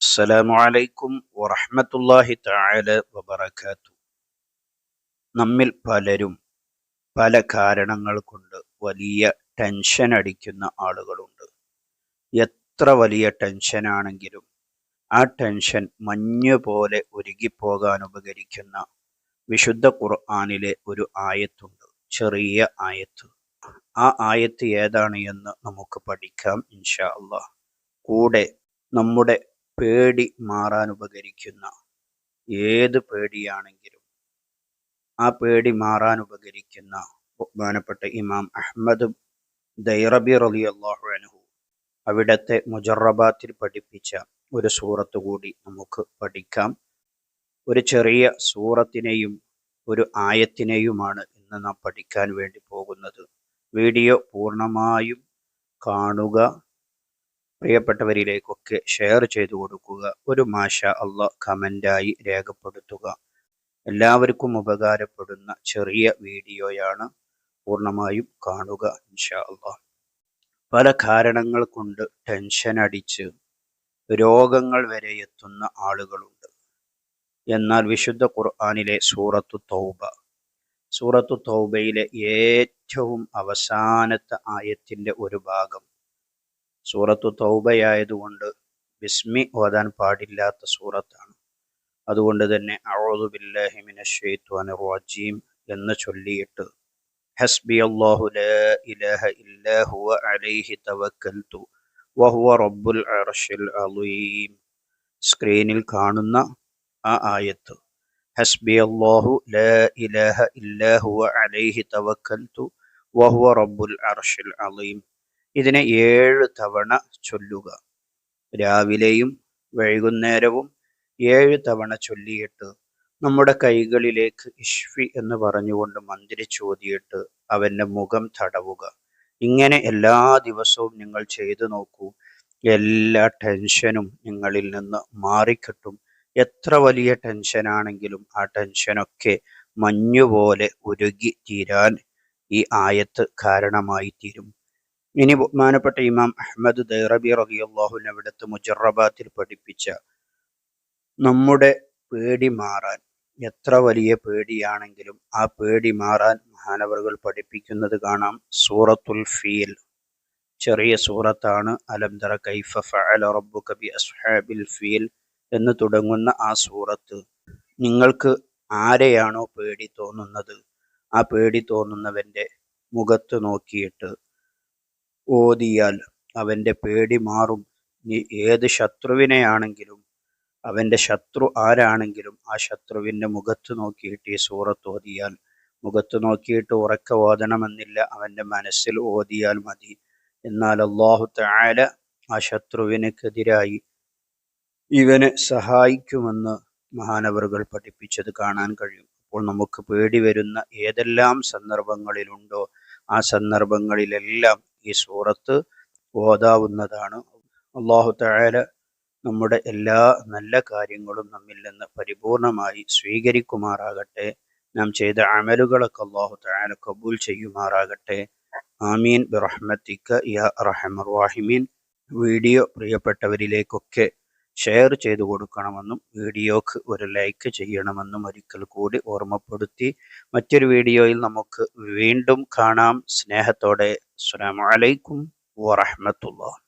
അസ്സലാമു അലൈക്കും വറഹ്മത്തുള്ളാഹി തആല വബറകാത്തു. നമ്മിൽ പലരും പല കാരണങ്ങൾ കൊണ്ട് വലിയ ടെൻഷൻ അടിക്കുന്ന ആളുകളുണ്ട്. എത്ര വലിയ ടെൻഷനാണെങ്കിലും ആ ടെൻഷൻ മഞ്ഞ് പോലെ ഉരുകിപ്പോകാൻ ഉപകരിക്കുന്ന വിശുദ്ധ ഖുർആനിലെ ഒരു ആയത്തുണ്ട്, ചെറിയ ആയത്ത്. ആ ആയത്ത് ഏതാണ് എന്ന് നമുക്ക് പഠിക്കാം ഇൻഷാ അല്ലാഹ്. കൂടെ നമ്മുടെ പേടി മാറാൻ ഉപകരിക്കുന്ന ഏത് പേടിയാണെങ്കിലും ആ പേടി മാറാൻ ഉപകരിക്കുന്ന ബഹുമാനപ്പെട്ട ഇമാം അഹ്മദ് ദൈറബി റളിയല്ലാഹു അൻഹു അവിടത്തെ മുജറബാത്തിൽ പഠിപ്പിച്ച ഒരു സൂറത്ത് കൂടി നമുക്ക് പഠിക്കാം. ഒരു ചെറിയ സൂറത്തിനെയും ഒരു ആയത്തിനെയുമാണ് ഇന്ന് നാം പഠിക്കാൻ വേണ്ടി പോകുന്നത്. വീഡിയോ പൂർണ്ണമായും കാണുക, പ്രിയപ്പെട്ടവരിലേക്കൊക്കെ ഷെയർ ചെയ്തു കൊടുക്കുക, ഒരു മാഷാ അല്ലാഹ് കമൻ്റായി രേഖപ്പെടുത്തുക. എല്ലാവർക്കും ഉപകാരപ്പെടുന്ന ചെറിയ വീഡിയോയാണ്, പൂർണ്ണമായും കാണുക ഇൻഷാ അല്ലാഹ്. പല കാരണങ്ങൾ കൊണ്ട് ടെൻഷൻ അടിച്ച് രോഗങ്ങൾ വരെ എത്തുന്ന ആളുകളുണ്ട്. എന്നാൽ വിശുദ്ധ ഖുർആനിലെ സൂറത്തു തൗബയിലെ ഏറ്റവും അവസാനത്തെ ആയത്തിൻ്റെ ഒരു ഭാഗം, സൂറത്തു തൗബയായതുകൊണ്ട് ബിസ്മി ഓതാൻ പാടില്ലാത്ത സൂറത്താണ്. അതുകൊണ്ട് തന്നെ അഊദു ബില്ലാഹി മിനശ് ശൈത്വാനിർ റജീം എന്ന് ചൊല്ലിയിട്ട് ഹസ്ബിയല്ലാഹു ലാ ഇലാഹ ഇല്ലാ ഹുവ അലൈഹി തവക്കൽതു വഹുവ റബ്ബുൽ അർശിൽ അളീം. സ്ക്രീനിൽ കാണുന്ന ആ ആയത്ത്, ഹസ്ബിയല്ലാഹു ലാ ഇലാഹ ഇല്ലാ ഹുവ അലൈഹി തവക്കൽതു വഹുവ റബ്ബുൽ അർശിൽ അളീം. ഇതിനെ 7 തവണ ചൊല്ലുക. രാവിലെയും വൈകുന്നേരവും 7 തവണ ചൊല്ലിയിട്ട് നമ്മുടെ കൈകളിലേക്ക് ഇഷ്ഫി എന്ന് പറഞ്ഞുകൊണ്ട് മന്ത്രിച്ചോതിയിട്ട് അവൻ്റെ മുഖം തടവുക. ഇങ്ങനെ എല്ലാ ദിവസവും നിങ്ങൾ ചെയ്തു നോക്കൂ. എല്ലാ ടെൻഷനും നിങ്ങളിൽ നിന്ന് മാറിക്കിട്ടും. എത്ര വലിയ ടെൻഷനാണെങ്കിലും ആ ടെൻഷനൊക്കെ മഞ്ഞുപോലെ ഉരുകി തീരാൻ ഈ ആയത്ത് കാരണമായി തീരും. ഇനി ബഹുമാനപ്പെട്ട ഇമാം അഹ്മദ് ദൈറബി റളിയല്ലാഹു അൻഹു അവിടുത്തെ മുജറബാത്തിൽ പഠിപ്പിച്ച നമ്മുടെ പേടി മാറാൻ, എത്ര വലിയ പേടിയാണെങ്കിലും ആ പേടി മാറാൻ മഹാനവറുകൾ പഠിപ്പിക്കുന്നത് കാണാം. സൂറത്തുൽ ഫീൽ, ചെറിയ സൂറത്താണ്. അലം തറ കൈഫ ഫഅല റബ്ബുക ബി അസ്ഹാബിൽ ഫീൽ എന്ന് തുടങ്ങുന്ന ആ സൂറത്ത്, നിങ്ങൾക്ക് ആരെയാണോ പേടി തോന്നുന്നത് ആ പേടി തോന്നുന്നവൻ്റെ മുഖത്ത് നോക്കിയിട്ട് ഓതിയാൽ അവൻ്റെ പേടി മാറും. നീ ഏത് ശത്രുവിനെയാണെങ്കിലും, അവൻ്റെ ശത്രു ആരാണെങ്കിലും ആ ശത്രുവിൻ്റെ മുഖത്ത് നോക്കിയിട്ട് ഈ സൂറത്ത് ഓതിയാൽ, മുഖത്ത് നോക്കിയിട്ട് ഉറക്കെ ഓതണമെന്നില്ല, അവൻ്റെ മനസ്സിൽ ഓതിയാൽ മതി. എന്നാൽ അല്ലാഹു തആല ആ ശത്രുവിനെതിരായി ഇവനെ സഹായിക്കുമെന്ന് മഹാനവറുകൾ പഠിപ്പിച്ചത് കാണാൻ കഴിയും. അപ്പോൾ നമുക്ക് പേടി വരുന്ന ഏതെല്ലാം സന്ദർഭങ്ങളിലുണ്ടോ ആ സന്ദർഭങ്ങളിലെല്ലാം ഈ സൂറത്ത് ഓതാവുന്നതാണ്. അല്ലാഹു തആല നമ്മുടെ എല്ലാ നല്ല കാര്യങ്ങളും നമ്മിൽ നിന്ന് പരിപൂർണമായി സ്വീകരിക്കുമാറാകട്ടെ. നാം ചെയ്ത അമലുകളൊക്കെ അല്ലാഹു തആല കബൂൽ ചെയ്യുമാറാകട്ടെ. ആമീൻ ബിറഹ്മതിക യാ അർഹമർ റഹീമീൻ. വീഡിയോ പ്രിയപ്പെട്ടവരിലേക്കൊക്കെ ഷെയർ ചെയ്തു കൊടുക്കണമെന്നും വീഡിയോക്ക് ഒരു ലൈക്ക് ചെയ്യണമെന്നും ഒരിക്കൽ കൂടി ഓർമ്മപ്പെടുത്തി മറ്റൊരു വീഡിയോയിൽ നമുക്ക് വീണ്ടും കാണാം. സ്നേഹത്തോടെ അസ്സലാമു അലൈക്കും വറഹ്മത്തുള്ളാഹി.